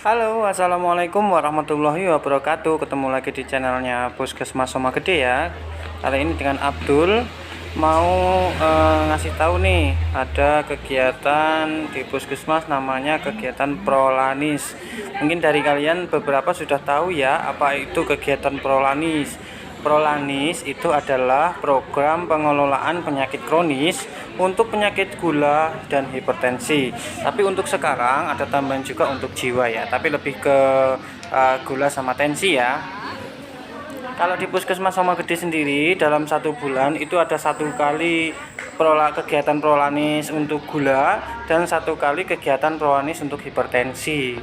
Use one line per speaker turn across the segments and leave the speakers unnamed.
Halo, assalamualaikum warahmatullahi wabarakatuh. Ketemu lagi di channelnya Puskesmas Soma Gede ya. Kali ini dengan Abdul mau ngasih tahu nih, ada kegiatan di Puskesmas namanya kegiatan Prolanis. Mungkin dari kalian beberapa sudah tahu ya apa itu kegiatan Prolanis. Prolanis itu adalah program pengelolaan penyakit kronis untuk penyakit gula dan hipertensi. Tapi untuk sekarang ada tambahan juga untuk jiwa ya, tapi lebih ke gula sama tensi ya. Kalau di Puskesmas Soma Gede sendiri dalam 1 bulan itu ada 1 kali kegiatan prolanis untuk gula dan 1 kali kegiatan prolanis untuk hipertensi.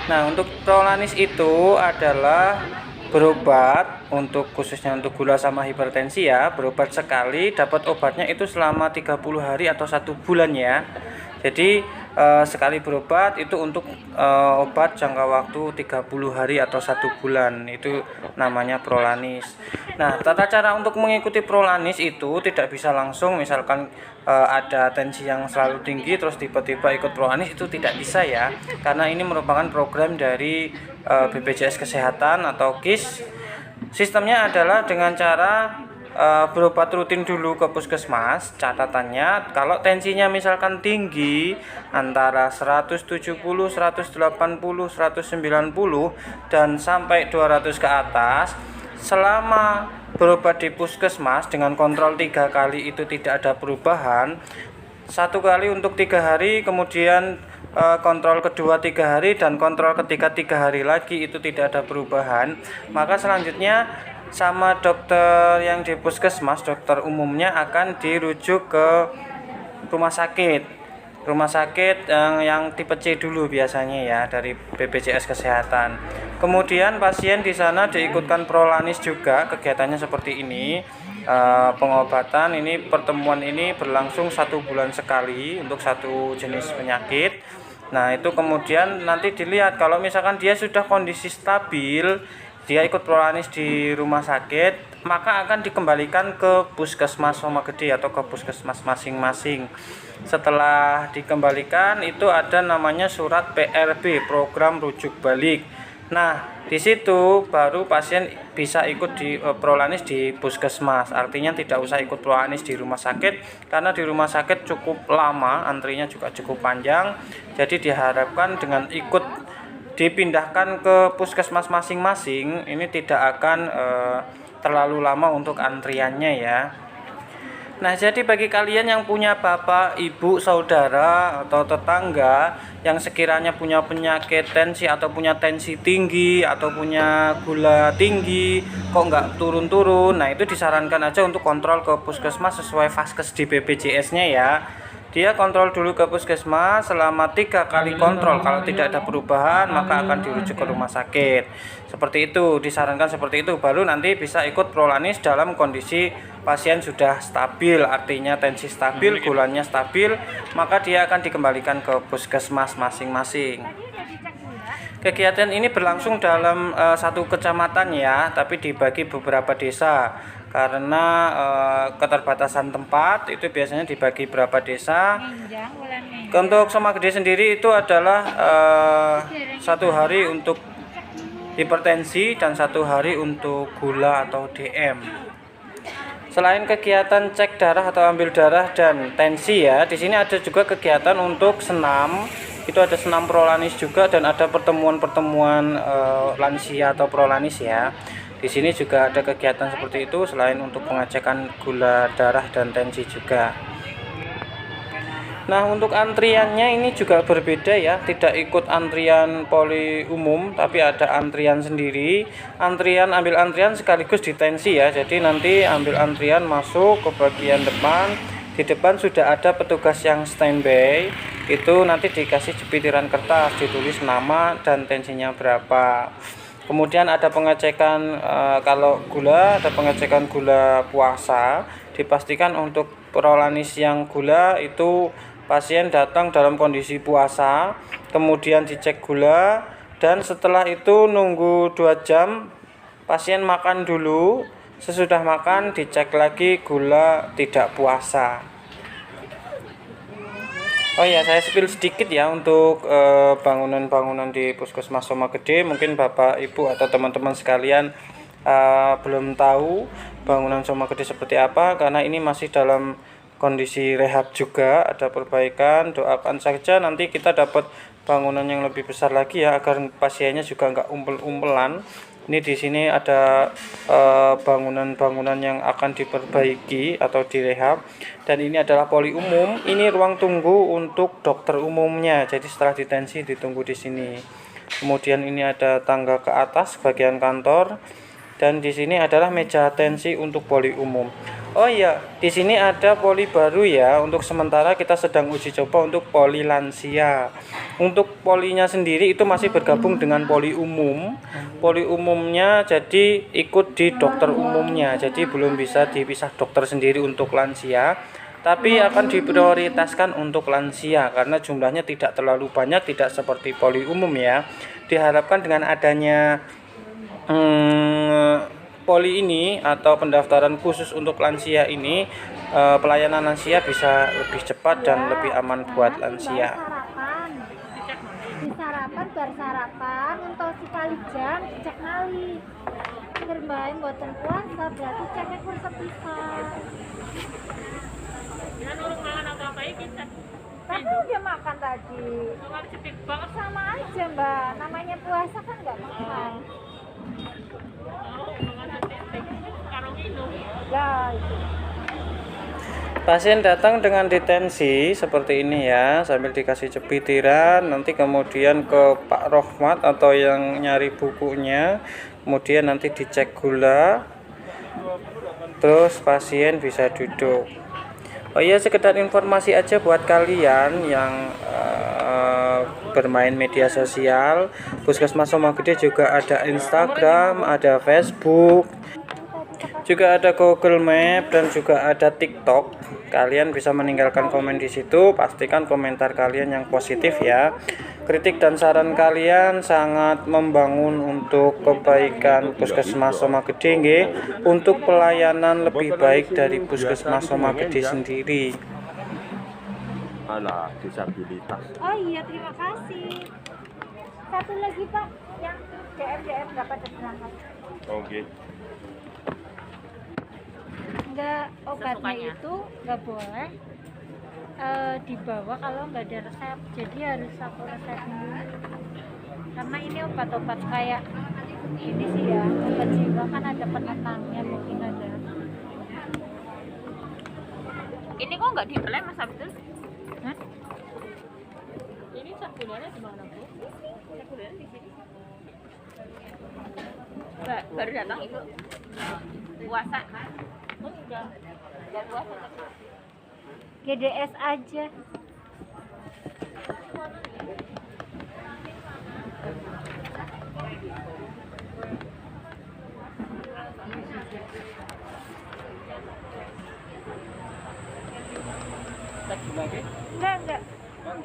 Nah, untuk prolanis itu adalah berobat khususnya untuk gula sama hipertensi ya, berobat sekali, dapat obatnya itu selama 30 hari atau 1 bulan ya. Jadi sekali berobat itu untuk obat jangka waktu 30 hari atau 1 bulan, itu namanya prolanis. Nah, tata cara untuk mengikuti prolanis itu tidak bisa langsung misalkan ada tensi yang selalu tinggi terus tiba-tiba ikut prolanis, itu tidak bisa ya, karena ini merupakan program dari BPJS Kesehatan atau KIS. Sistemnya adalah dengan cara berobat rutin dulu ke puskesmas. Catatannya, kalau tensinya misalkan tinggi antara 170, 180, 190 dan sampai 200 ke atas, selama berobat di puskesmas dengan kontrol 3 kali itu tidak ada perubahan, 1 kali untuk 3 hari, kemudian kontrol kedua 3 hari, dan kontrol ketiga 3 hari lagi itu tidak ada perubahan, maka selanjutnya sama dokter yang di puskesmas, dokter umumnya akan dirujuk ke rumah sakit yang tipe C dulu biasanya ya, dari BPJS Kesehatan. Kemudian pasien di sana diikutkan prolanis juga, kegiatannya seperti ini. Pengobatan ini, pertemuan ini berlangsung 1 bulan sekali untuk satu jenis penyakit. Nah, itu kemudian nanti dilihat kalau misalkan dia sudah kondisi stabil, dia ikut prolanis di rumah sakit, maka akan dikembalikan ke Puskesmas Soma Gede atau ke puskesmas masing-masing. Setelah dikembalikan itu ada namanya surat PRB, program rujuk balik. Nah, di situ baru pasien bisa ikut di prolanis di puskesmas. Artinya tidak usah ikut prolanis di rumah sakit, karena di rumah sakit cukup lama, antrinya juga cukup panjang. Jadi diharapkan dengan ikut dipindahkan ke puskesmas masing-masing ini tidak akan terlalu lama untuk antriannya ya. Nah, jadi bagi kalian yang punya bapak, ibu, saudara, atau tetangga yang sekiranya punya penyakit tensi atau punya tensi tinggi atau punya gula tinggi kok nggak turun-turun, nah itu disarankan aja untuk kontrol ke puskesmas sesuai vaskes di BPJS-nya ya. Dia kontrol dulu ke puskesmas selama 3 kali kontrol. Kalau tidak ada perubahan maka akan dirujuk ke rumah sakit. Seperti itu, disarankan seperti itu, baru nanti bisa ikut prolanis dalam kondisi pasien sudah stabil, artinya tensi stabil, gulanya stabil, maka dia akan dikembalikan ke puskesmas masing-masing. Kegiatan ini berlangsung dalam 1 kecamatan ya, tapi dibagi beberapa desa. Karena keterbatasan tempat itu biasanya dibagi berapa desa. Untuk Soma Gede sendiri itu adalah 1 hari untuk hipertensi dan 1 hari untuk gula atau DM. Selain kegiatan cek darah atau ambil darah dan tensi ya, di sini ada juga kegiatan untuk senam. Itu ada senam prolanis juga, dan ada pertemuan-pertemuan lansia atau prolanis ya. Di sini juga ada kegiatan seperti itu selain untuk pengecekan gula darah dan tensi juga. Nah, untuk antriannya ini juga berbeda ya, tidak ikut antrian poli umum, tapi ada antrian sendiri. Ambil antrian sekaligus di tensi ya. Jadi nanti ambil antrian masuk ke bagian depan. Di depan sudah ada petugas yang standby. Itu nanti dikasih jepitiran kertas, ditulis nama dan tensinya berapa. Kemudian ada pengecekan kalau gula, ada pengecekan gula puasa. Dipastikan untuk prolanis yang gula itu pasien datang dalam kondisi puasa, kemudian dicek gula, dan setelah itu nunggu 2 jam pasien makan dulu. Sesudah makan dicek lagi gula tidak puasa. Oh ya, saya spill sedikit ya untuk bangunan-bangunan di Puskesmas Soma Gede. Mungkin Bapak, Ibu atau teman-teman sekalian belum tahu bangunan Soma Gede seperti apa, karena ini masih dalam kondisi rehab juga, ada perbaikan. Doakan saja nanti kita dapat bangunan yang lebih besar lagi ya, agar pasiennya juga nggak umpel-umpelan. Ini di sini ada bangunan-bangunan yang akan diperbaiki atau direhab, dan ini adalah poli umum. Ini ruang tunggu untuk dokter umumnya. Jadi setelah ditensi ditunggu di sini. Kemudian ini ada tangga ke atas bagian kantor, dan di sini adalah meja tensi untuk poli umum. Oh iya, di sini ada poli baru ya. Untuk sementara kita sedang uji coba untuk poli lansia. Untuk polinya sendiri itu masih bergabung dengan poli umum. Poli umumnya jadi ikut di dokter umumnya. Jadi belum bisa dipisah dokter sendiri untuk lansia. Tapi akan diprioritaskan untuk lansia karena jumlahnya tidak terlalu banyak, tidak seperti poli umum ya. Diharapkan dengan adanya poli ini atau pendaftaran khusus untuk lansia ini, pelayanan lansia bisa lebih cepat dan lebih aman buat lansia.
Sarapan bar sarapan untuk sekali jam cek mali. Kerbain boten puasa berarti ceknya kurang sepisah.
Jangan urung makan apa-apa kita.
Tapi udah makan tadi.
Cuma cepet banget.
Sama aja mbak, namanya puasa kan nggak makan. Ya, itu.
Pasien datang dengan detensi seperti ini ya, sambil dikasih cepitiran, nanti kemudian ke Pak Rohmat atau yang nyari bukunya, kemudian nanti dicek gula, terus pasien bisa duduk. Oh iya, sekedar informasi aja buat kalian yang bermain media sosial, Puskesmas Soma Gede juga ada Instagram, ada Facebook, juga ada Google Map, dan juga ada TikTok. Kalian bisa meninggalkan komen di situ. Pastikan komentar kalian yang positif ya. Kritik dan saran kalian sangat membangun untuk kebaikan Puskesmas Soma Gede nggih, untuk pelayanan lebih baik dari Puskesmas Soma Gede sendiri.
Alah, disabilitas.
Oh iya, terima kasih. Satu lagi Pak, yang DM dapat berangkat.
Oke.
Enggak, obatnya itu nggak boleh dibawa kalau nggak ada resep. Jadi harus aku resep dulu. Karena ini obat-obat kayak ini sih ya, obat jiwa kan ada penenangnya, mungkin ada.
Ini kok nggak dibelai Mas Abdul?
Hah?
Ini sakulannya di mana, Bu? Sakulannya di sini. Baru datang Ibu. Puasa. Oh, sudah. Enggak puasa tapi.
GDS aja. Enggak.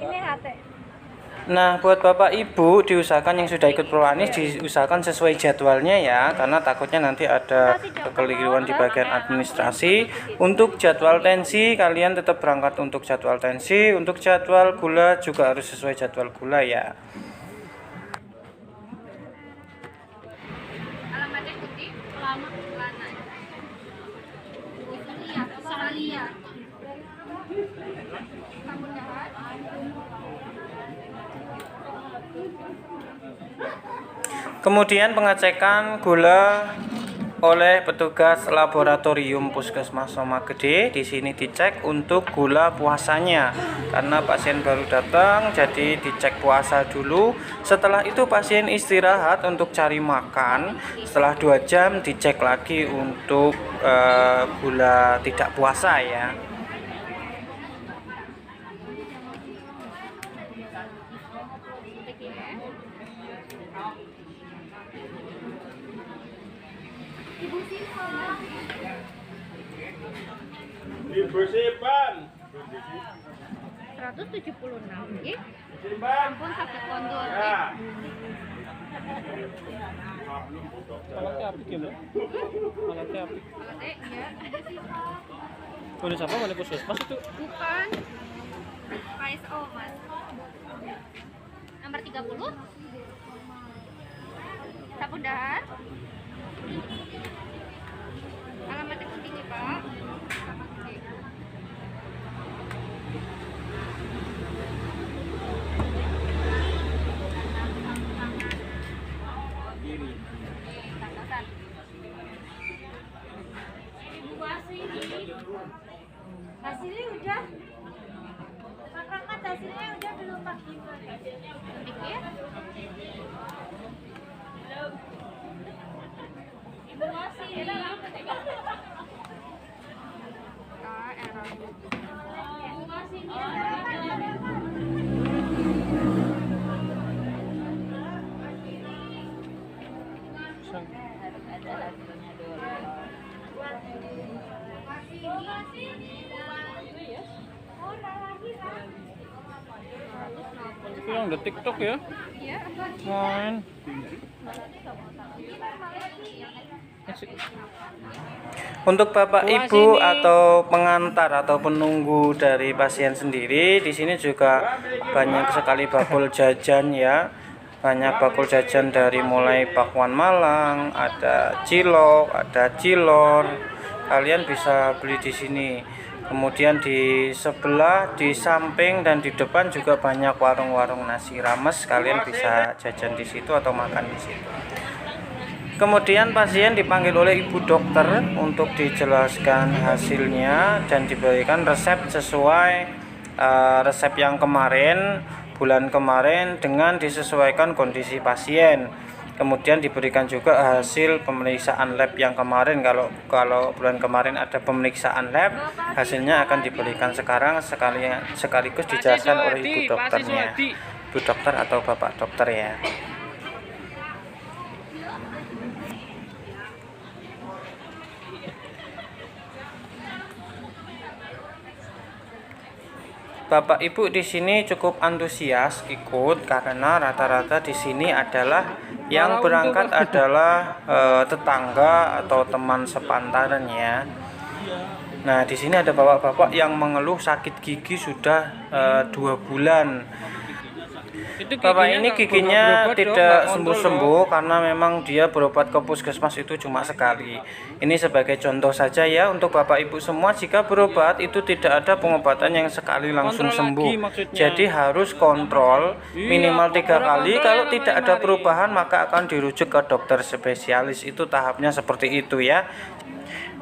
Ini HT.
Nah, buat Bapak Ibu diusahakan yang sudah ikut Proanis diusahakan sesuai jadwalnya ya, karena takutnya nanti ada kekeliruan di bagian administrasi. Untuk jadwal tensi kalian tetap berangkat untuk jadwal tensi, untuk jadwal gula juga harus sesuai jadwal gula ya.
Alamatnya putih, lama celana. Salia.
Kemudian pengecekan gula oleh petugas laboratorium Puskesmas Soma Gede. Di sini dicek untuk gula puasanya. Karena pasien baru datang, jadi dicek puasa dulu. Setelah itu pasien istirahat untuk cari makan. Setelah 2 jam dicek lagi untuk gula tidak puasa ya.
Dibersihkan.
176 nggih.
Simpan.
Ampun sakit kondor.
Ya.
Alatnya apik ya, Mbak? Alatnya apik.
Iya, ada sih.
Boleh siapa? Boleh Puskesmas itu?
Bukan. KSO Mas. Nomor 30. Sapu dahan. Alamatnya penting nih Pak.
Hasilnya udah. Pak Rahmat, hasilnya udah belum Pak?
Dikit. Ibu masih. Error. Ibu masih.
Itu yang di TikTok ya.
Iya.
Main. Untuk Bapak Ibu atau pengantar atau penunggu dari pasien sendiri, di sini juga banyak sekali bakul jajan ya. Banyak bakul jajan dari mulai bakwan Malang, ada cilok, ada cilor. Kalian bisa beli di sini. Kemudian di sebelah, di samping dan di depan juga banyak warung-warung nasi rames. Kalian bisa jajan di situ atau makan di situ. Kemudian pasien dipanggil oleh ibu dokter untuk dijelaskan hasilnya dan diberikan resep sesuai resep yang kemarin, bulan kemarin, dengan disesuaikan kondisi pasien. Kemudian diberikan juga hasil pemeriksaan lab yang kemarin. Kalau bulan kemarin ada pemeriksaan lab, hasilnya akan diberikan sekarang sekaligus dijelaskan oleh ibu dokternya, ibu dokter atau bapak dokter ya. Bapak Ibu di sini cukup antusias ikut karena rata-rata di sini adalah yang berangkat adalah tetangga atau teman sepantaran ya. Nah, di sini ada bapak-bapak yang mengeluh sakit gigi sudah 2 bulan. Bapak ini giginya tidak sembuh-sembuh karena memang dia berobat ke puskesmas itu cuma sekali. Ini sebagai contoh saja ya untuk Bapak Ibu semua, jika berobat itu tidak ada pengobatan yang sekali langsung sembuh. Jadi harus kontrol minimal 3 kali. Kalau tidak ada perubahan maka akan dirujuk ke dokter spesialis. Itu tahapnya seperti itu ya.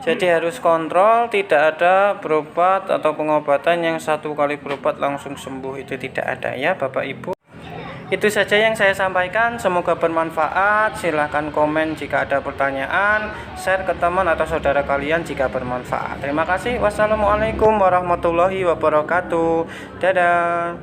Jadi harus kontrol, tidak ada berobat atau pengobatan yang 1 kali berobat langsung sembuh, itu tidak ada ya Bapak Ibu. Itu saja yang saya sampaikan, semoga bermanfaat. Silahkan komen jika ada pertanyaan, share ke teman atau saudara kalian jika bermanfaat. Terima kasih. Wassalamualaikum warahmatullahi wabarakatuh. Dadah.